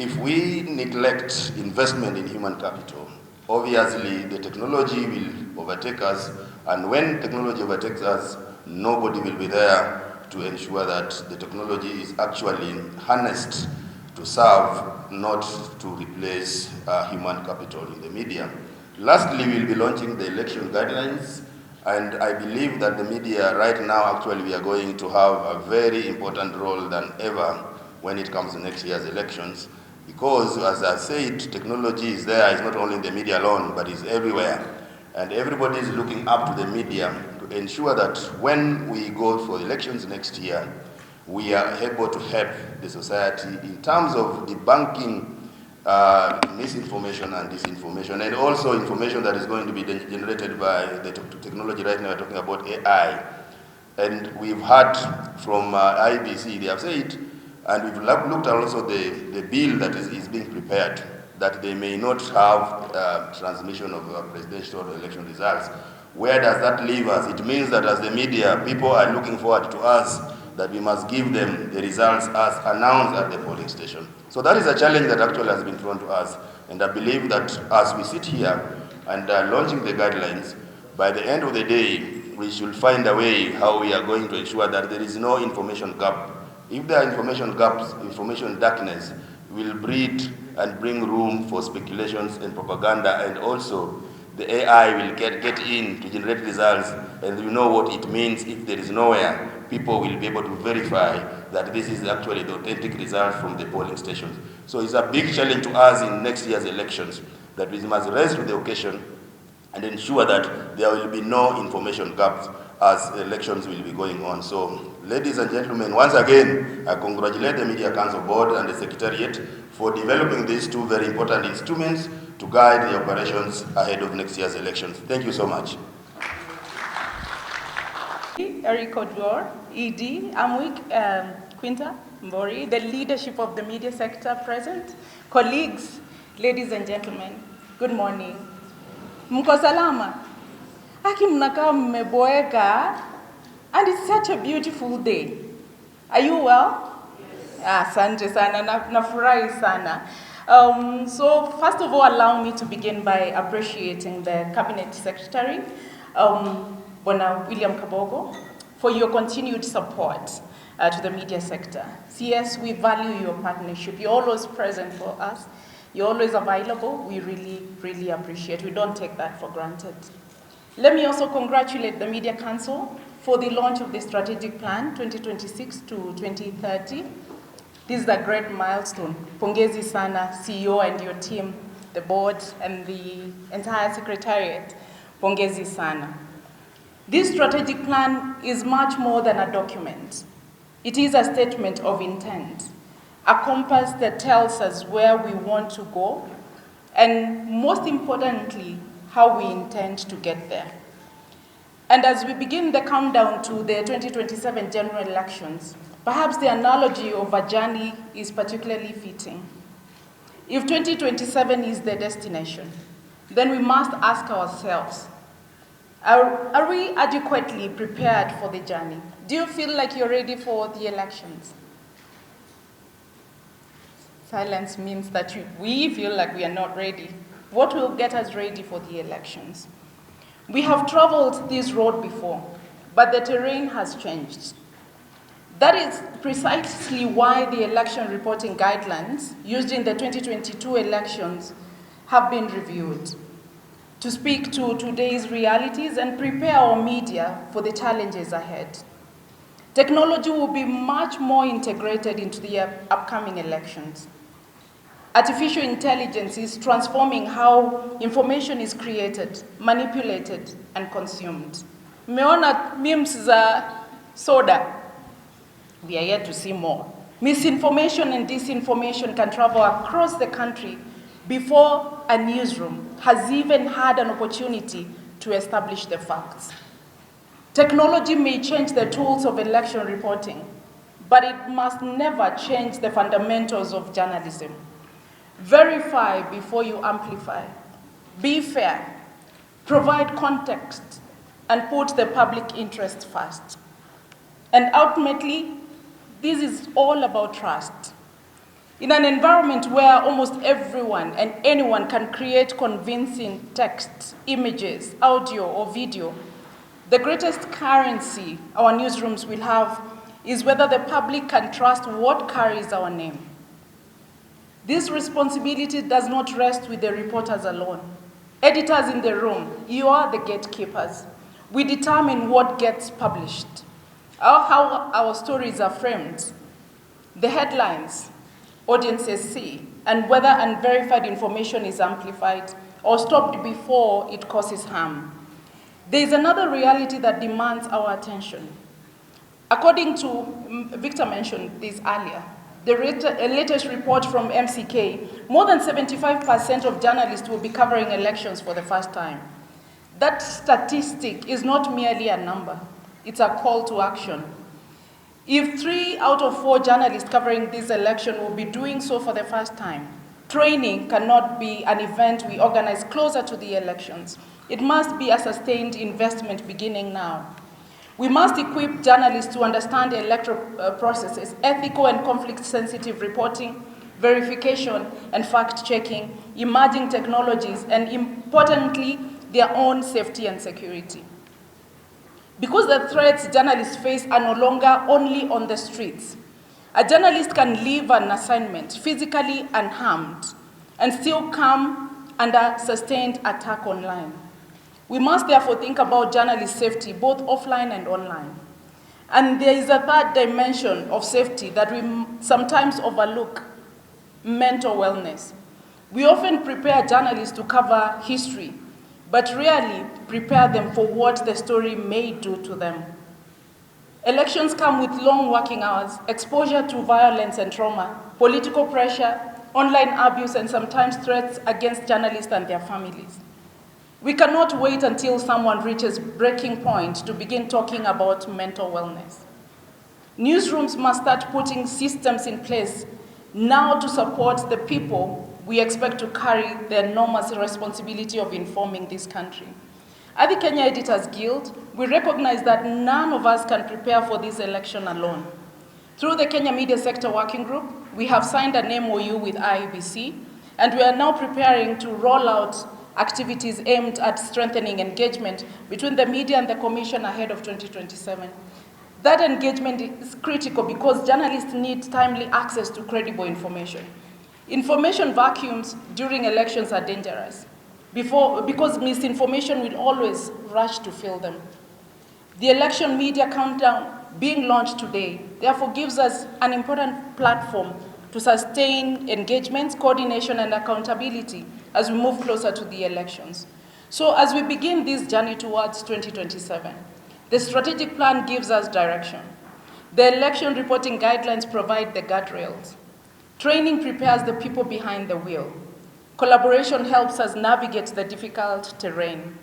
if we neglect investment in human capital, obviously the technology will overtake us, and when technology overtakes us, nobody will be there to ensure that the technology is actually harnessed to serve, not to replace human capital in the media. Lastly, we'll be launching the election guidelines, and I believe that the media right now, actually, we are going to have a very important role than ever when it comes to next year's elections, because, as I said, technology is there. It's not only in the media alone, but it's everywhere. And everybody is looking up to the media to ensure that when we go for elections next year, we are able to help the society in terms of debunking misinformation and disinformation, and also information that is going to be generated by the technology. Right now we're talking about AI. And we've heard from IBC, they have said, and we've looked at also the bill that is being prepared, that they may not have transmission of presidential election results. Where does that leave us? It means that as the media, people are looking forward to us, that we must give them the results as announced at the polling station. So that is a challenge that actually has been thrown to us. And I believe that as we sit here and are launching the guidelines, by the end of the day, we should find a way how we are going to ensure that there is no information gap. If there are information gaps, information darkness will breed and bring room for speculations and propaganda, and also the AI will get in to generate results, and you know what it means. If there is nowhere, people will be able to verify that this is actually the authentic result from the polling stations. So it's a big challenge to us in next year's elections, that we must rise to the occasion and ensure that there will be no information gaps as elections will be going on. So, ladies and gentlemen, once again, I congratulate the Media Council Board and the Secretariat for developing these two very important instruments to guide the operations ahead of next year's elections. Thank you so much. Eriko Dwar, ED, Amwik, Quinta, Mbori, the leadership of the media sector present, colleagues, ladies and gentlemen, good morning. Mko salama? Haki mnakaa mmeboeka, and it's such a beautiful day. Are you well? Yes. Asante sana, nafurahi sana. So first of all, allow me to begin by appreciating the Cabinet Secretary, Bwana William Kabogo, for your continued support to the media sector. CS, we value your partnership. You're always present for us. You're always available. We really, really appreciate. We don't take that for granted. Let me also congratulate the Media Council for the launch of the strategic plan 2026 to 2030. This is a great milestone. Pongezi sana, CEO and your team, the board and the entire secretariat. Pongezi sana. This strategic plan is much more than a document. It is a statement of intent, a compass that tells us where we want to go, and most importantly, how we intend to get there. And as we begin the countdown to the 2027 general elections, perhaps the analogy of a journey is particularly fitting. If 2027 is the destination, then we must ask ourselves, are we adequately prepared for the journey? Do you feel like you're ready for the elections? Silence means that we feel like we are not ready. What will get us ready for the elections? We have traveled this road before, but the terrain has changed. That is precisely why the election reporting guidelines used in the 2022 elections have been reviewed, to speak to today's realities and prepare our media for the challenges ahead. Technology will be much more integrated into the upcoming elections. Artificial intelligence is transforming how information is created, manipulated, and consumed. Meona memes za soda. We are yet to see more. Misinformation and disinformation can travel across the country before a newsroom has even had an opportunity to establish the facts. Technology may change the tools of election reporting, but it must never change the fundamentals of journalism. Verify before you amplify. Be fair. Provide context and put the public interest first. And ultimately, this is all about trust. In an environment where almost everyone and anyone can create convincing text, images, audio, or video, the greatest currency our newsrooms will have is whether the public can trust what carries our name. This responsibility does not rest with the reporters alone. Editors in the room, you are the gatekeepers. We determine what gets published, how our stories are framed, the headlines audiences see, and whether unverified information is amplified or stopped before it causes harm. There is another reality that demands our attention. According to, Victor mentioned this earlier, the latest report from MCK, more than 75% of journalists will be covering elections for the first time. That statistic is not merely a number, it's a call to action. If 3 out of 4 journalists covering this election will be doing so for the first time, training cannot be an event we organize closer to the elections. It must be a sustained investment beginning now. We must equip journalists to understand electoral processes, ethical and conflict-sensitive reporting, verification and fact-checking, emerging technologies, and importantly, their own safety and security. Because the threats journalists face are no longer only on the streets, a journalist can leave an assignment physically unharmed and still come under sustained attack online. We must therefore think about journalist safety both offline and online. And there is a third dimension of safety that we sometimes overlook: mental wellness. We often prepare journalists to cover history, but rarely prepare them for what the story may do to them. Elections come with long working hours, exposure to violence and trauma, political pressure, online abuse, and sometimes threats against journalists and their families. We cannot wait until someone reaches breaking point to begin talking about mental wellness. Newsrooms must start putting systems in place now to support the people we expect to carry the enormous responsibility of informing this country. At the Kenya Editors Guild, we recognize that none of us can prepare for this election alone. Through the Kenya Media Sector Working Group, we have signed an MOU with IEBC, and we are now preparing to roll out activities aimed at strengthening engagement between the media and the Commission ahead of 2027. That engagement is critical because journalists need timely access to credible information. Information vacuums during elections are dangerous because misinformation will always rush to fill them. The election media countdown being launched today therefore gives us an important platform to sustain engagements, coordination, and accountability as we move closer to the elections. So as we begin this journey towards 2027, the strategic plan gives us direction. The election reporting guidelines provide the guardrails. Training prepares the people behind the wheel. Collaboration helps us navigate the difficult terrain.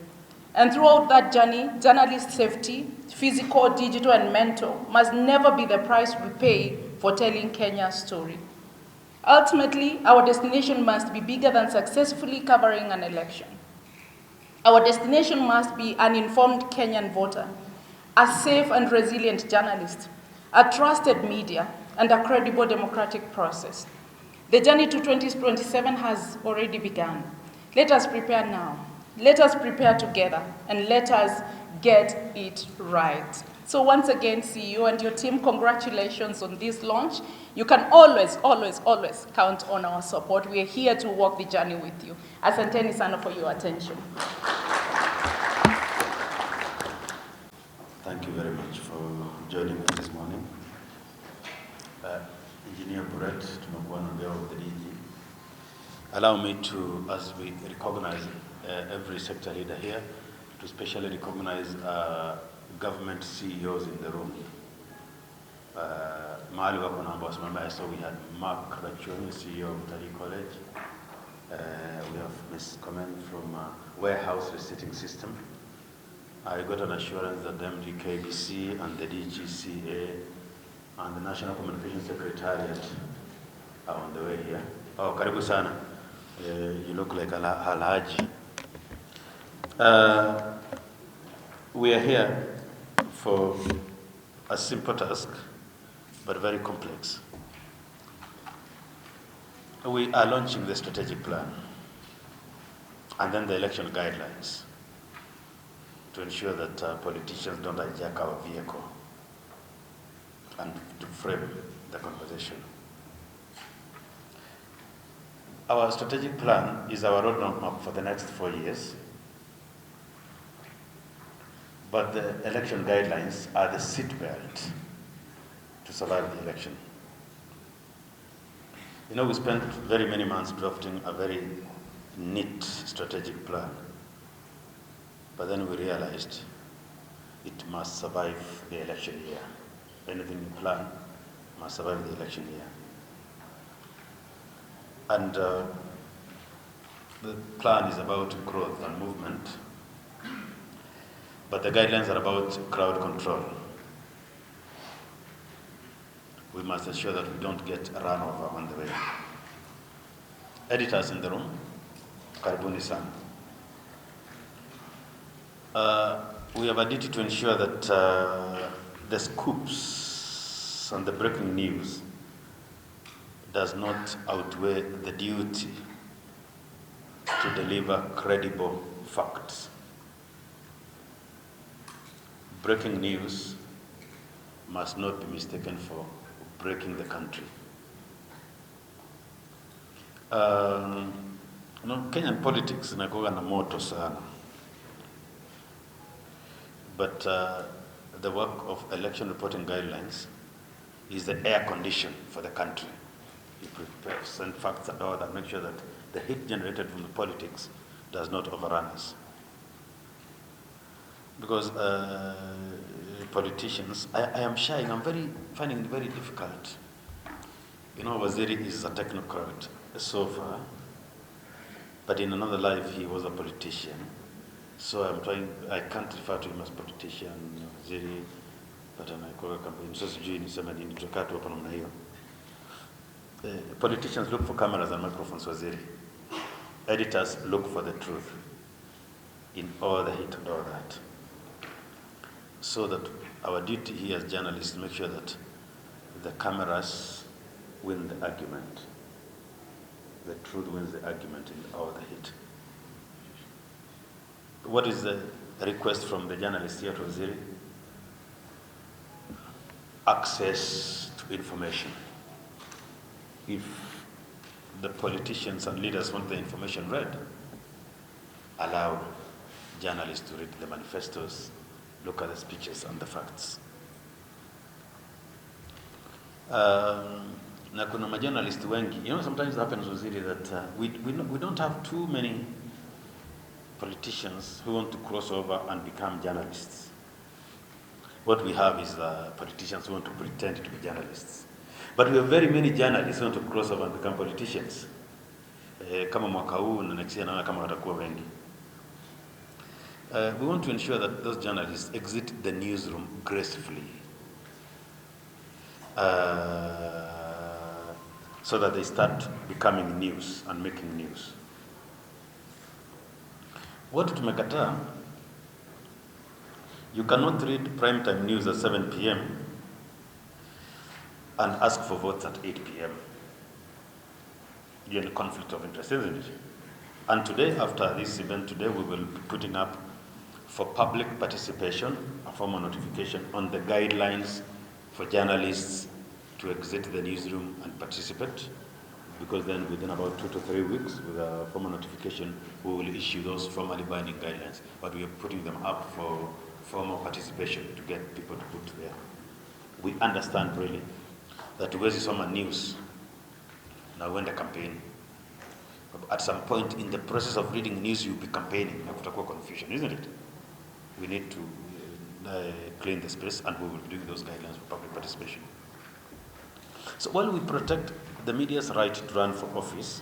And throughout that journey, journalist safety, physical, digital, and mental, must never be the price we pay for telling Kenya's story. Ultimately, our destination must be bigger than successfully covering an election. Our destination must be an informed Kenyan voter, a safe and resilient journalist, a trusted media, and a credible democratic process. The journey to 2027 has already begun. Let us prepare now. Let us prepare together, and let us get it right. So once again, CEO and your team, congratulations on this launch. You can always, always, always count on our support. We are here to walk the journey with you. Asanteni sana for your attention. Thank you very much for joining us this morning. Engineer Buret, tumekuwa na leo with the DG. Allow me to, as we recognize every sector leader here, to specially recognize government CEOs in the room. Mahali wako na ambao wasimamia, so we had Mark Rachoni, CEO of Tari College. We have Ms. Komen from Warehouse Receipting System. I got an assurance that the MDKBC and the DGCA and the National Communications Secretariat are on the way here. Oh, karibu sana. You look like a halaji. We are here for a simple task, but very complex. We are launching the strategic plan and then the election guidelines to ensure that politicians don't hijack our vehicle and to frame the conversation. Our strategic plan is our roadmap for the next 4 years, but the election guidelines are the seatbelt to survive the election. You know, we spent very many months drafting a very neat strategic plan, but then we realized it must survive the election year. Anything you plan must survive the election year. And the plan is about growth and movement, but the guidelines are about crowd control. We must ensure that we don't get run over on the way. Editors in the room, karibuni sana. We have a duty to ensure that the scoops and the breaking news does not outweigh the duty to deliver credible facts. Breaking news must not be mistaken for breaking the country. Kenyan politics inakuwa na moto sana. But the work of election reporting guidelines is the air condition for the country. You present facts and all that, make sure that the heat generated from the politics does not overrun us. Because politicians, I am shying, finding it very difficult. You know, Waziri is a technocrat so far, but in another life he was a politician. So I can't refer to him as politician, Waziri, but anaikoga campaign. So sijui niseme nini, tutakaa tu hapa namna hiyo. Politicians look for cameras and microphones, Waziri. Editors look for the truth in all the hit and all that. So that our duty here as journalists to make sure that the cameras win the argument. The truth wins the argument in all the hit. What is the request from the journalists here to Waziri? Access to information. If the politicians and leaders want the information read, allow journalists to read the manifestos, look at the speeches and the facts. Na kuna majournalists wengi, you know, sometimes it happens, Waziri, that we don't have too many politicians who want to cross over and become journalists. What we have is politicians who want to pretend to be journalists. But we have very many journalists who want to cross over and become politicians. Kama mwaka huu na next year naona kama watakuwa wengi. We want to ensure that those journalists exit the newsroom gracefully, so that they start becoming news and making news. What tumekataa, you cannot read primetime news at 7 p.m. and ask for votes at 8 p.m. You're in a conflict of interest, isn't it? And today, after this event today, we will be putting up for public participation a formal notification on the guidelines for journalists to exit the newsroom and participate, because then within about 2 to 3 weeks, with a formal notification, we will issue those formally binding guidelines. But we are putting them up for formal participation to get people to put there. We understand really that huwezi soma news na uende campaign. At some point in the process of reading news, you'll be campaigning. Na kutakuwa confusion, isn't it? We need to clean the space, and we will be doing those guidelines for public participation. So while we protect the media's right to run for office,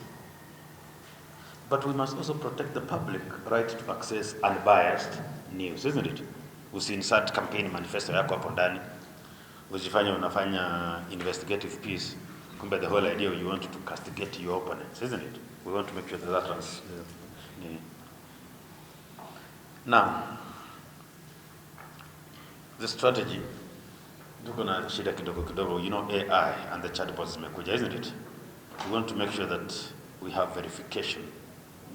but we must also protect the public right to access unbiased news, isn't it? Usiinsert campaign manifesto yako hapo ndani, usifanye unafanya investigative piece, kumbe the whole idea you want to castigate your opponents, isn't it? We want to make sure that runs. Now, the strategy, tuko na shida kidogo kidogo, you know, AI and the chatbots zimekuja, isn't it? We want to make sure that we have verification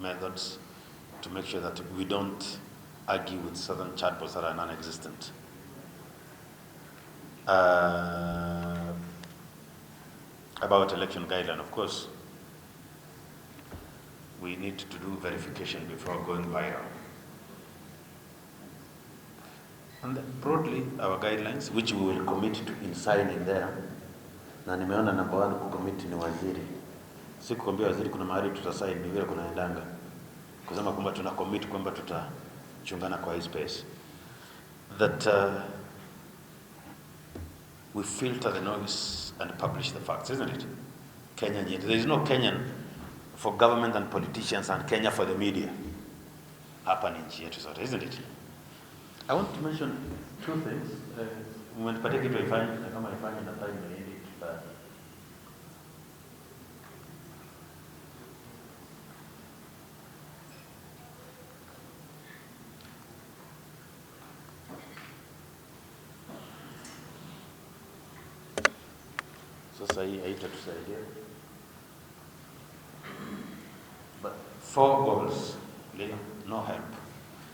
methods to make sure that we don't argue with certain chatbots that are non-existent. About election guideline, of course, we need to do verification before going viral. And broadly, our guidelines, which we will commit to in signing there, na nimeona number 1 kucommit ni waziri. Si kukwambia waziri kuna mahali tutasign, ni vile kunaendanga. Kusema kwamba tuna commit kwamba tutachungana kwa hii space. That we filter the noise and publish the facts, isn't it? Kenyan yet. There is no Kenyan for government and politicians and Kenya for the media. Hapa ni nchi yetu zote, isn't it? I want to mention 2 things. Umenipatia kitu ifanye na kama ifanye na time na hili sasa hii haitatusaidia. But 4 goals, no help.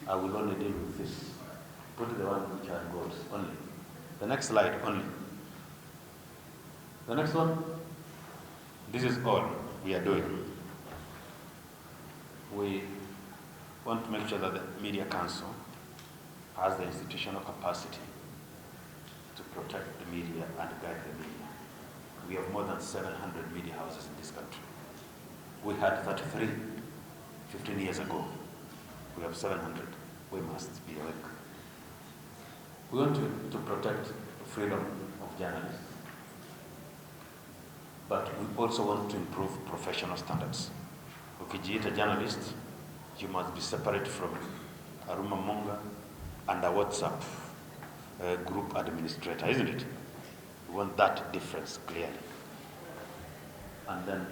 I will only deal with this. Put the one which are goals only. The next slide only. The next one. This is all we are doing. We want to make sure that the Media Council has the institutional capacity to protect the media and guide the media. We have more than 700 media houses in this country. We had 33 15 years ago. We have 700. We must be awake. We want to protect freedom of journalists, but we also want to improve professional standards. Ukijiita journalist, you must be separate from a rumor monger and a WhatsApp group administrator, isn't it? We want that difference clearly. And then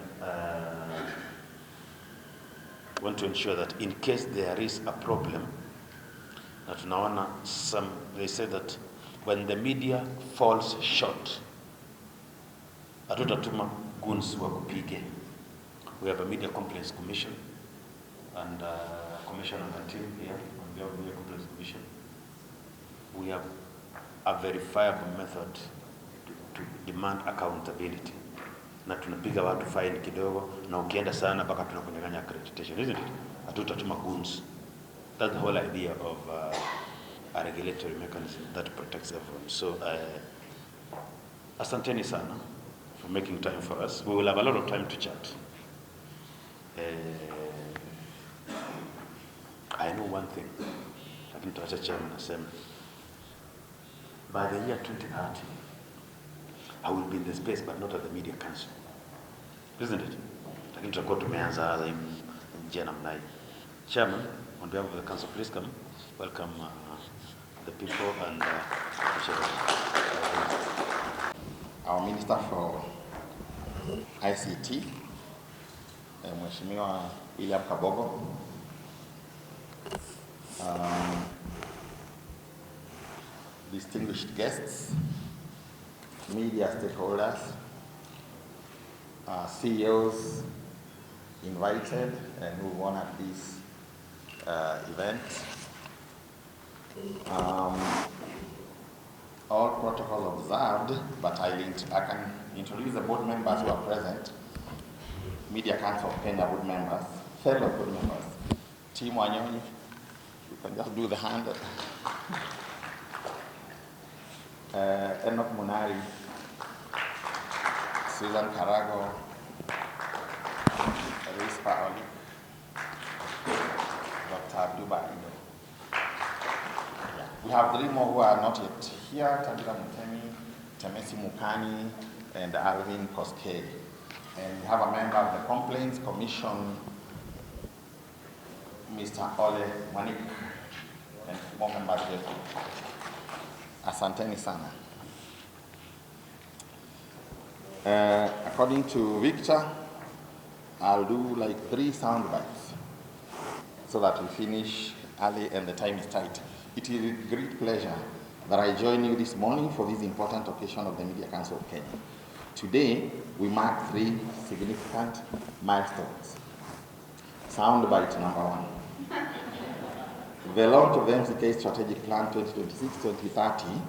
we want to ensure that in case there is a problem, na tunaona they say that when the media falls short, hatutatuma goons wa kupige. We have a media complaints commission and commission on the team here on the media complaints commission. We have a verifiable method to demand accountability. Na tunapiga watu fine kidogo na ukienda sana mpaka tunakunyang'anya accreditation, isn't it? Hatutatuma goons. That's the whole idea of a regulatory mechanism that protects everyone. So, asanteni sana for making time for us. We will have a lot of time to chat. I know one thing. Lakini tuacha chairman asema. By the year 2030, I will be in the space, but not at the Media Council. Isn't it? Lakini tutakuwa tumeanza njia namna hii. Chairman, on behalf of the council, please come. Welcome the people and our Minister for ICT, Mheshimiwa William Kabogo, distinguished guests, media stakeholders, CEOs invited and who won at this event. All protocols observed, but I can introduce the board members who are present. Media Council of Kenya board members, fellow board members. Team Wanyoni, you can just do the hand. Enoch Munari, Susan Karago, Reese Paoli, Dr. Abduba Indo. We have 3 more who are not yet here, Tabila Mutemi, Temesi Mukani, and Alvin Koske. And we have a member of the Complaints Commission, Mr. Ole Manik, and 4 members here. Asanteni sana. According to Victor, I'll do like 3 sound bites so that we finish early and the time is tight. It is with great pleasure that I join you this morning for this important occasion of the Media Council of Kenya. Today, we mark 3 significant milestones. Soundbite number 1. The launch of the MCK Strategic Plan 2026-2030,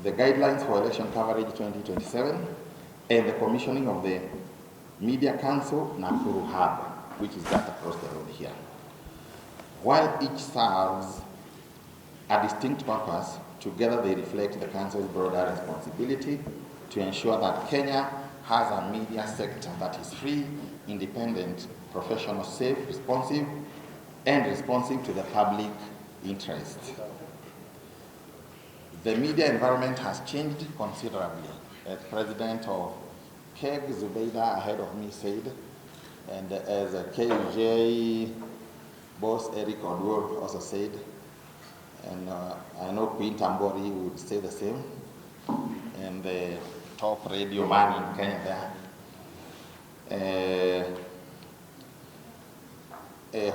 the guidelines for election coverage 2027, and the commissioning of the Media Council Nakuru Hub, which is just across the road here. While each serves a distinct purpose, together they reflect the Council's broader responsibility to ensure that Kenya has a media sector that is free, independent, professional, safe, responsive to the public interest. The media environment has changed considerably. As President of KEG, Zubeida, ahead of me, said, and as a KJ boss Eric Odwor also said, and I know Queen Tambori would say the same, and the top radio man in Kenya there.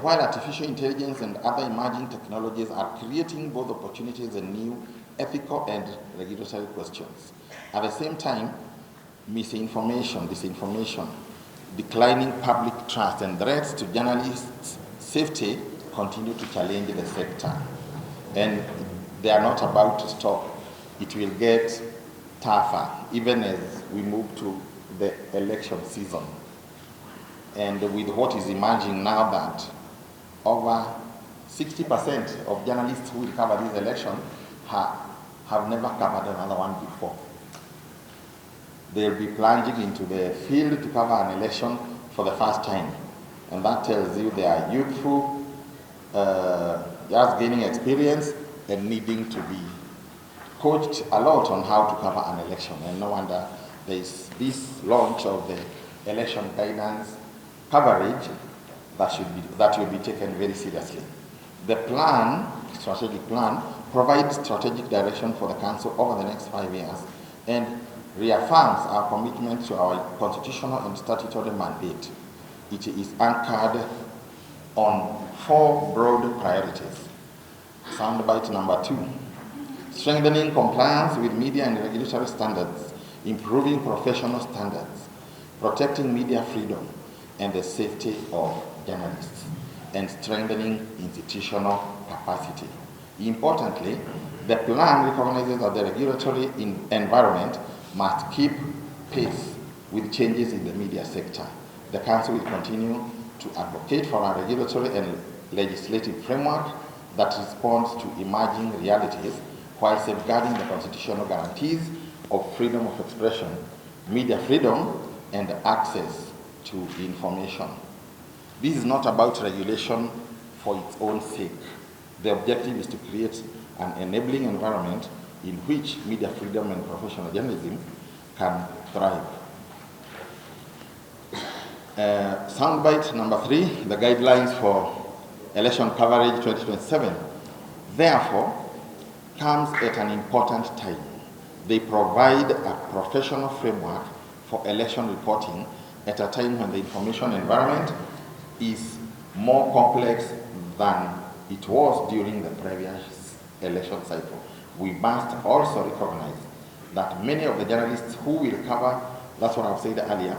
While artificial intelligence and other emerging technologies are creating both opportunities and new ethical and regulatory questions. At the same time, misinformation, disinformation, declining public trust, and threats to journalists' safety continue to challenge the sector. And they are not about to stop. It will get tougher, even as we move to the election season. And with what is emerging now that over 60% of journalists who will cover this election have never covered another one before. They'll be plunging into the field to cover an election for the first time. And that tells you they are youthful, just gaining experience and needing to be coached a lot on how to cover an election. And no wonder there is this launch of the election guidance coverage that will be taken very seriously. The plan, strategic plan, provides strategic direction for the Council over the next 5 years and reaffirms our commitment to our constitutional and statutory mandate. It is anchored on 4 broad priorities. Soundbite number 2. Strengthening compliance with media and regulatory standards, improving professional standards, protecting media freedom and the safety of journalists, and strengthening institutional capacity. Importantly, the plan recognizes that the regulatory environment must keep pace with changes in the media sector. The Council will continue to advocate for a regulatory and legislative framework that responds to emerging realities while safeguarding the constitutional guarantees of freedom of expression, media freedom, and access to information. This is not about regulation for its own sake. The objective is to create an enabling environment in which media freedom and professional journalism can thrive. Soundbite number 3, the guidelines for election coverage 2027, therefore, comes at an important time. They provide a professional framework for election reporting at a time when the information environment is more complex than it was during the previous election cycle. We must also recognize that many of the journalists who will cover, that's what I've said earlier,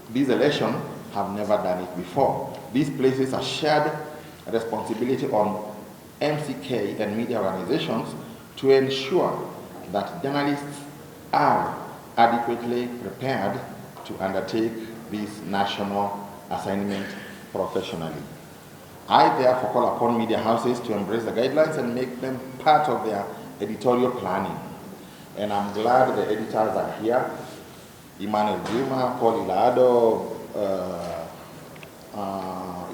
this election have never done it before. This places a shared responsibility on MCK and media organizations to ensure that journalists are adequately prepared to undertake this national assignment professionally. I therefore call upon media houses to embrace the guidelines and make them part of their editorial planning. And I'm glad the editors are here. Emmanuel Juma, Paul Ilado,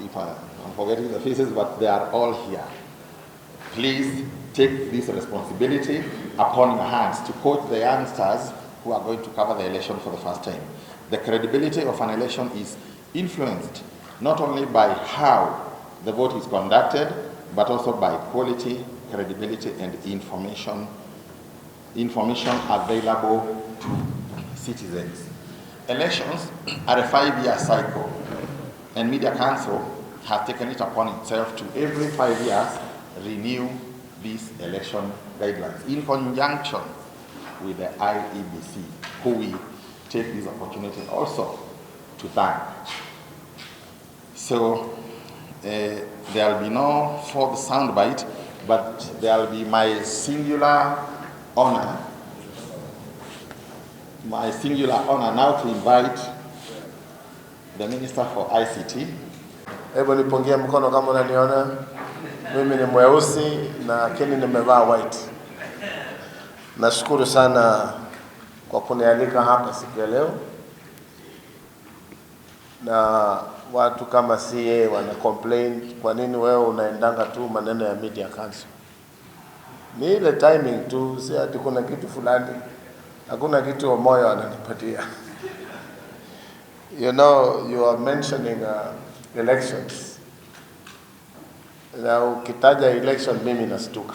if I'm forgetting the faces, but they are all here. Please take this responsibility upon your hands to coach the youngsters who are going to cover the election for the first time. The credibility of an election is influenced not only by how the vote is conducted, but also by quality, credibility, and information available to citizens. Elections are a 5-year cycle, and Media Council has taken it upon itself to every 5 years renew these election guidelines in conjunction with the IEBC, who we take this opportunity also to thank. So there will be no fourth soundbite, but there will be my singular honor now to invite the Minister for ICT. Hebu nipungie mkono kama unaniona. Mimi ni mweusi na kini nimevaa white. Nashukuru sana kwa kunialika hapa siku ya leo. Na watu kama CA wana complain kwa nini wewe unaendanga tu maneno ya media council. Ni ile timing tu, si ati kuna kitu fulani. Hakuna kitu moyo ananipatia. You know, you are mentioning elections. Na ukitaja election mimi nastuka.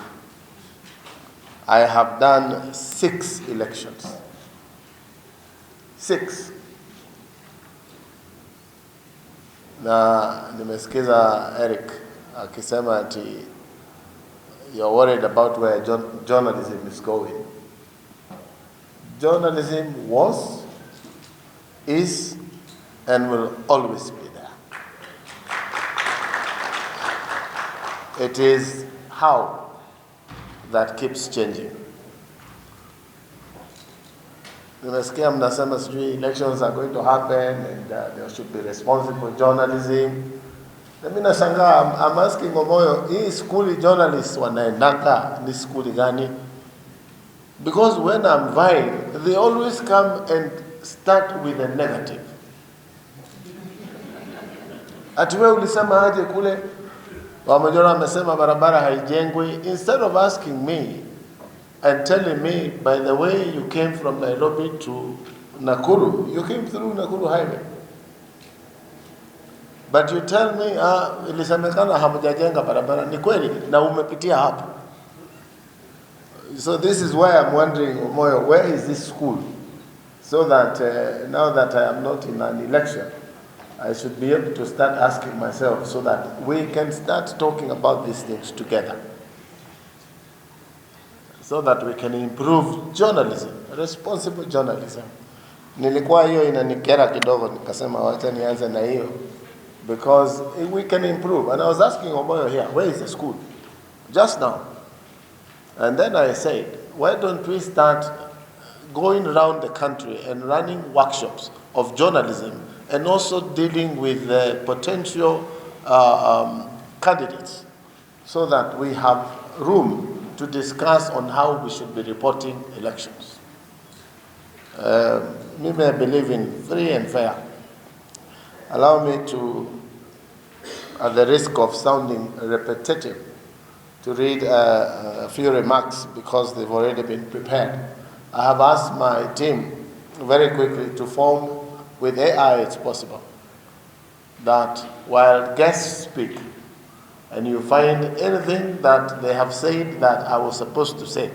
I have done 6 elections. 6. Na nimesikiza Eric akisema ati you're worried about where journalism is going. Journalism was, is, and will always be there. It is how that keeps changing. Nimesikia mnasema sijui elections are going to happen and there should be responsible journalism. Na mimi nashangaa, I'm asking Omoyo, hii school journalists wanaendaka ni school gani? Because when I'm vying, they always come and start with a negative. Ati wewe ulisema aje kule? Wamejora wamesema barabara haijengwi. Instead of asking me and telling me, by the way you came from Nairobi to Nakuru, you came through Nakuru highway. But you tell me, ilisemekana hamujajenga barabara. Ni kweli na umepitia hapo. So this is why I'm wondering, Omoyo, where is this school? So that now that I am not in an election, I should be able to start asking myself so that we can start talking about these things together. So that we can improve journalism, responsible journalism. Nilikuwa hiyo inanikera kidogo, nikasema wacha nianze na hiyo. Because we can improve. And I was asking Omoyo here, where is the school? Just now. And then I said, why don't we start going around the country and running workshops of journalism and also dealing with the potential candidates so that we have room to discuss on how we should be reporting elections. Me may believe in free and fair. Allow me to, at the risk of sounding repetitive, to read a few remarks because they've already been prepared. I have asked my team very quickly to form, with AI it's possible, that while guests speak, and you find anything that they have said that I was supposed to say,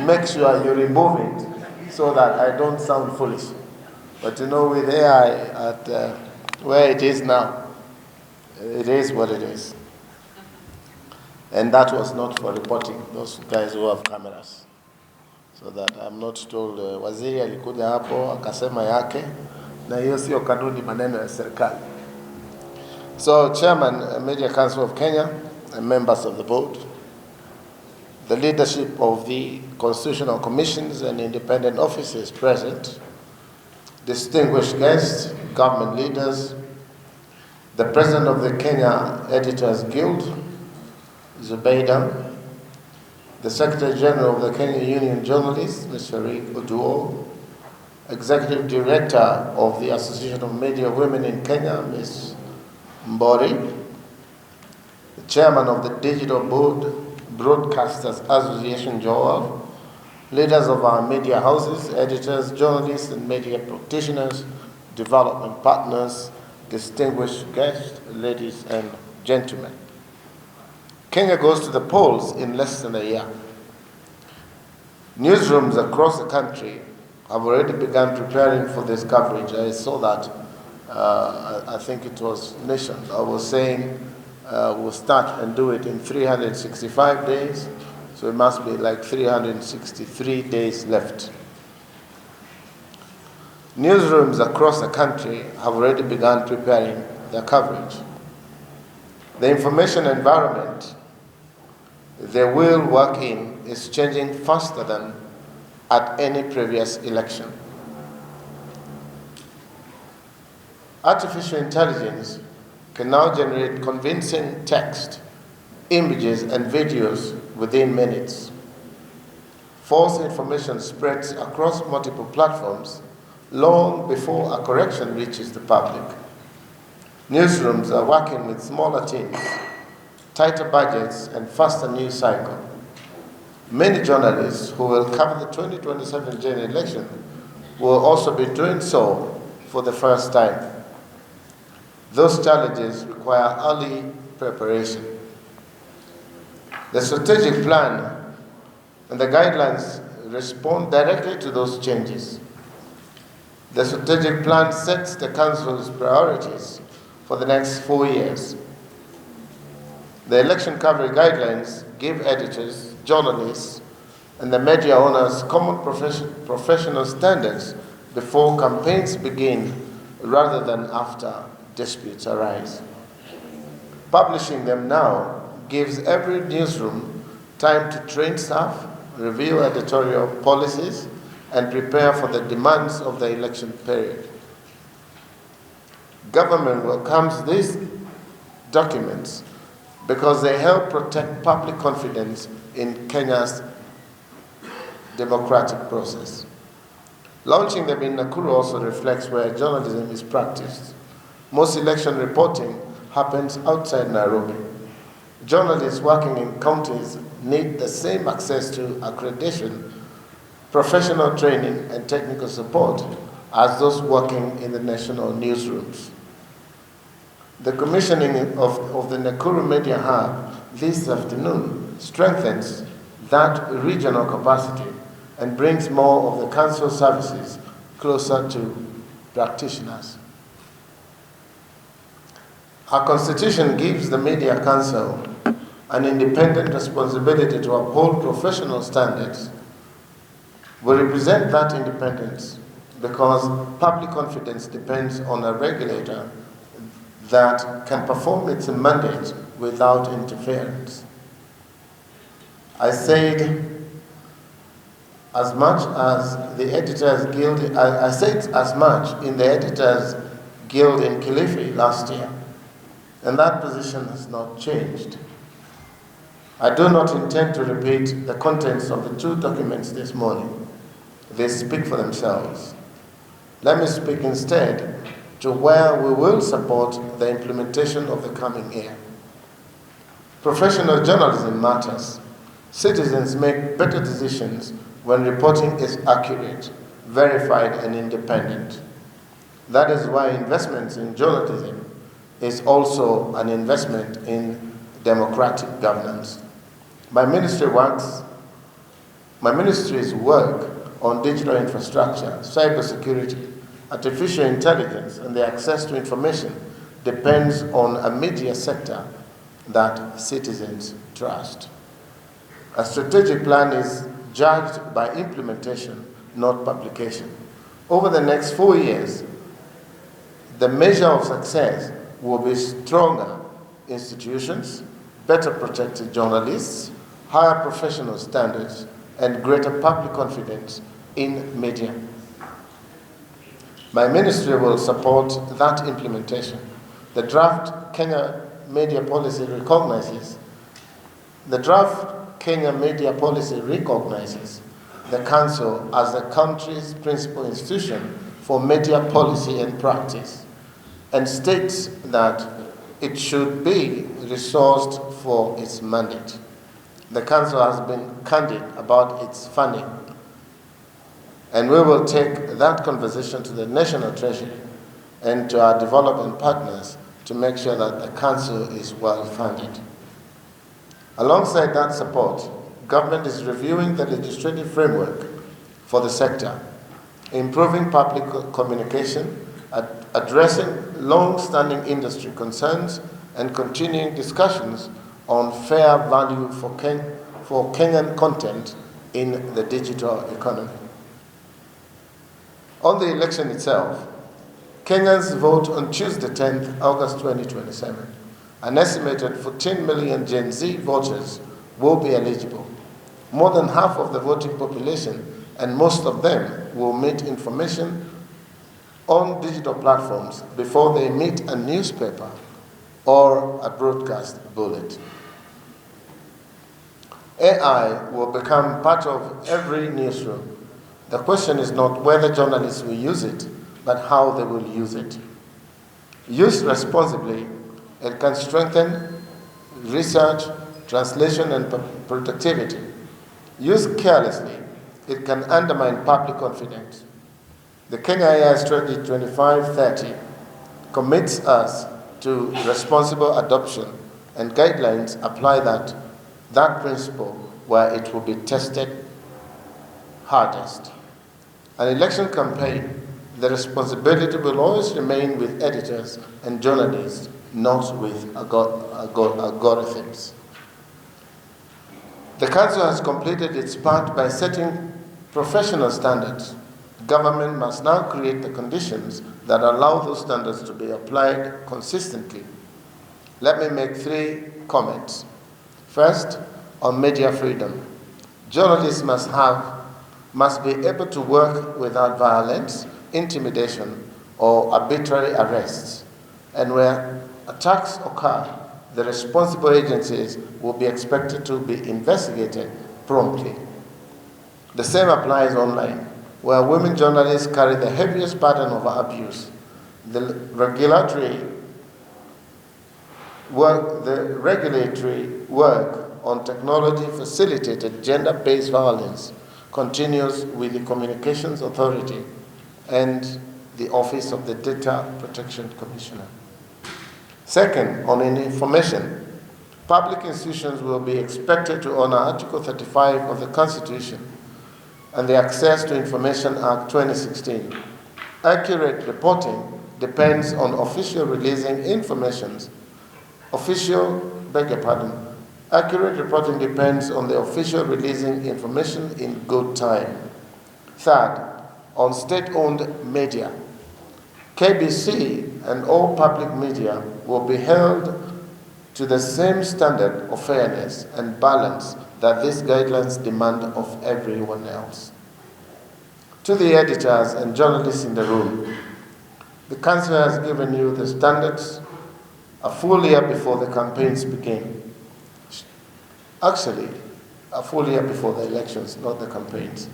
make sure you remove it so that I don't sound foolish. But you know, with AI at where it is now, it is what it is. And that was not for reporting, those guys who have cameras. So that I'm not told, waziri alikuja hapo, akasema yake, na hiyo sio kanuni maneno ya serikali. So, Chairman, Media Council of Kenya, and members of the board, the leadership of the constitutional commissions and independent offices present, distinguished guests, government leaders, the President of the Kenya Editors Guild, Zubeida, the Secretary General of the Kenya Union Journalists, Mr. Rick Oduo, Executive Director of the Association of Media Women in Kenya, Ms. Mbori, the Chairman of the Digital Board Broadcasters Association, Joel, leaders of our media houses, editors, journalists, and media practitioners, development partners, distinguished guests, ladies and gentlemen. Kenya goes to the polls in less than a year. Newsrooms across the country have already begun preparing for this coverage. I saw that, I think it was Nation. I was saying we'll start and do it in 365 days, so it must be like 363 days left. Newsrooms across the country have already begun preparing their coverage. The information environment they will work in is changing faster than at any previous election. Artificial intelligence can now generate convincing text, images, and videos within minutes. False information spreads across multiple platforms long before a correction reaches the public. Newsrooms are working with smaller teams, tighter budgets, and faster news cycle. Many journalists who will cover the 2027 general election will also be doing so for the first time. Those challenges require early preparation. The strategic plan and the guidelines respond directly to those changes. The strategic plan sets the Council's priorities for the next 4 years. The election coverage guidelines give editors, journalists, and the media owners common professional standards before campaigns begin rather than after disputes arise. Publishing them now gives every newsroom time to train staff, review editorial policies, and prepare for the demands of the election period. Government welcomes these documents because they help protect public confidence in Kenya's democratic process. Launching them in Nakuru also reflects where journalism is practiced. Most election reporting happens outside Nairobi. Journalists working in counties need the same access to accreditation, professional training, and technical support as those working in the national newsrooms. The commissioning of the Nakuru Media Hub this afternoon strengthens that regional capacity and brings more of the council services closer to practitioners. Our Constitution gives the Media Council an independent responsibility to uphold professional standards. We represent that independence because public confidence depends on a regulator that can perform its mandate without interference. I said as much as the Editors Guild, I said as much in the Editors Guild in Kilifi last year, and that position has not changed. I do not intend to repeat the contents of the two documents this morning. They speak for themselves. Let me speak instead to where we will support the implementation of the coming year. Professional journalism matters. Citizens make better decisions when reporting is accurate, verified, and independent. That is why investments in journalism is also an investment in democratic governance. My ministry's work on digital infrastructure, cybersecurity, artificial intelligence, and the access to information depends on a media sector that citizens trust. A strategic plan is judged by implementation, not publication. Over the next 4 years, the measure of success will be stronger institutions, better protected journalists, higher professional standards, and greater public confidence in media. My ministry will support that implementation. The draft Kenya Media Policy recognizes the Council as the country's principal institution for media policy and practice, and states that it should be resourced for its mandate. The Council has been candid about its funding, and we will take that conversation to the National Treasury and to our development partners to make sure that the Council is well funded. Alongside that support, government is reviewing the legislative framework for the sector, improving public communication, addressing long-standing industry concerns, and continuing discussions on fair value for Kenyan content in the digital economy. On the election itself, Kenyans vote on Tuesday, 10th August 2027. An estimated 14 million Gen Z voters will be eligible. More than half of the voting population, and most of them will meet information on digital platforms before they meet a newspaper or a broadcast bullet. AI will become part of every newsroom. The question is not whether journalists will use it, but how they will use it. Used responsibly, it can strengthen research, translation, and productivity. Used carelessly, it can undermine public confidence. The Kenya AI Strategy 2530 commits us to responsible adoption, and guidelines apply that principle where it will be tested hardest. An election campaign, the responsibility will always remain with editors and journalists, not with algorithms. The Council has completed its part by setting professional standards. Government must now create the conditions that allow those standards to be applied consistently. Let me make 3 comments. First, on media freedom. Journalists must be able to work without violence, intimidation, or arbitrary arrests. And where attacks occur, the responsible agencies will be expected to be investigated promptly. The same applies online, where women journalists carry the heaviest burden of abuse. The regulatory work on technology-facilitated gender-based violence continues with the Communications Authority and the Office of the Data Protection Commissioner. Second, on information, public institutions will be expected to honor Article 35 of the Constitution and the Access to Information Act 2016. Accurate reporting depends on official releasing information. Accurate reporting depends on the official releasing information in good time. Third, on state-owned media, KBC and all public media will be held to the same standard of fairness and balance that these guidelines demand of everyone else. To the editors and journalists in the room, the Council has given you the standards a full year before the campaigns begin. Actually, a full year before the elections, not the campaigns.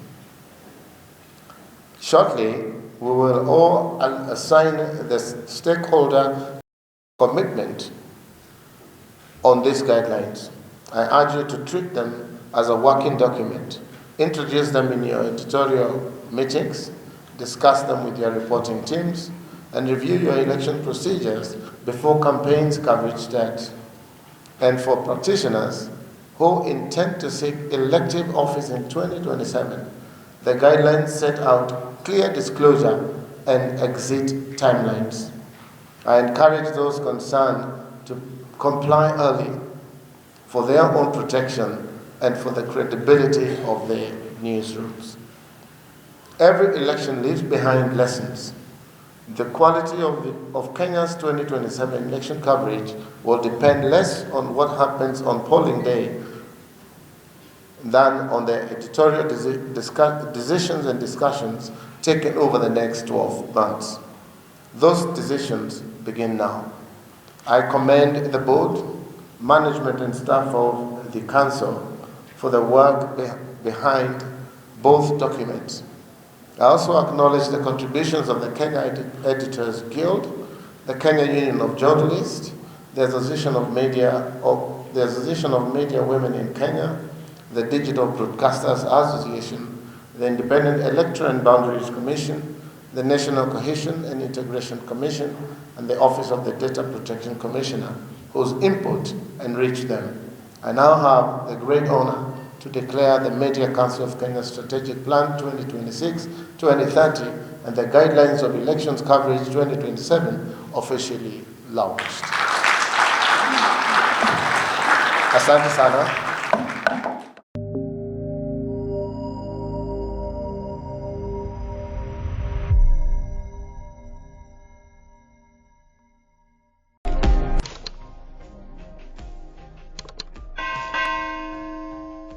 Shortly, we will all assign the stakeholder commitment on these guidelines. I urge you to treat them as a working document. Introduce them in your editorial meetings, discuss them with your reporting teams, and review your election procedures before campaigns coverage starts. And for practitioners who intend to seek elective office in 2027, the guidelines set out clear disclosure and exit timelines. I encourage those concerned to comply early for their own protection and for the credibility of their newsrooms. Every election leaves behind lessons. The quality of Kenya's 2027 election coverage will depend less on what happens on polling day than on the editorial decisions and discussions taken over the next 12 months. Those decisions begin now. I commend the board, management and staff of the Council for the work behind both documents. I also acknowledge the contributions of the Kenya Editors Guild, the Kenya Union of Journalists, the Association of Media Women in Kenya, the Digital Broadcasters Association, the Independent Electoral and Boundaries Commission, the National Cohesion and Integration Commission, and the Office of the Data Protection Commissioner, whose input enriched them. I now have the great honor to declare the Media Council of Kenya Strategic Plan 2026-2030 and the Guidelines of Elections Coverage 2027 officially launched. Asante sana.